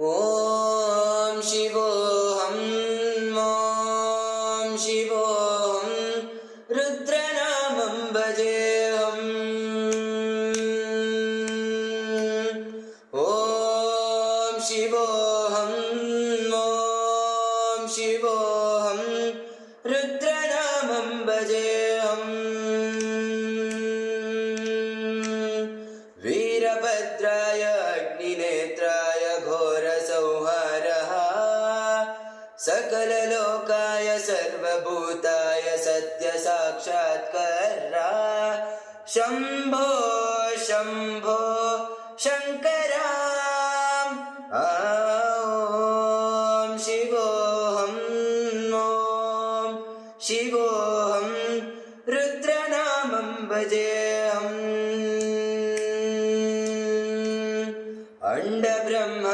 ॐ शिवोऽहं ॐ शिवोऽहं रुद्रनामं भजेऽहम् ॐ शिवोऽहं ॐ शिवोऽहं रुद्रनामं भजेऽहम् वीरभद्राय अग्निनेत्राय घोरसंहारः सकललोकाय सर्वभूताय सत्यसाक्षात्कारा शम्भो शम्भो शङ्करा ॐ शिवोऽहं ॐ शिवोऽहं रुद्रनामं भजेऽहम्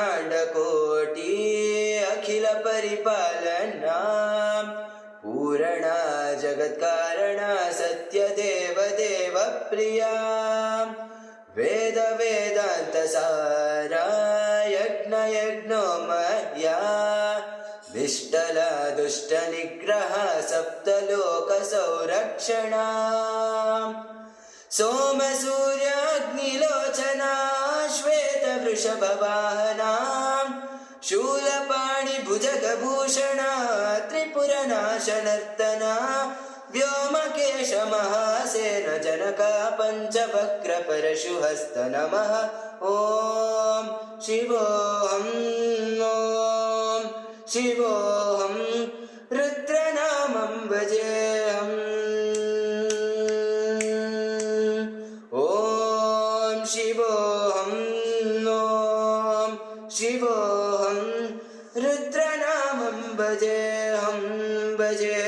अण्डब्रह्माण्डकोटि अखिल परिपालना पूरणा जगत्कारणा सत्यदेव देवप्रिया वेद वेदान्तसारा यज्ञयज्ञोमया निष्ठला दुष्टनिग्रह सप्तलोकसंरक्षणा सोमसूर्याग्निलोचना श्वेतवृषभवाहना शूलपाणिभुजगभूषणा त्रिपुरनाशनर्तना व्योमकेशमहासेन जनका पञ्चवक्त्रपरशुहस्त नमः ॐ शिवोऽहं ॐ शिवोऽहं रुद्रनामं भजेऽहम् ॐ शिवोऽहं ॐ शिवोऽहं रुद्रनामं भजेऽहं भजे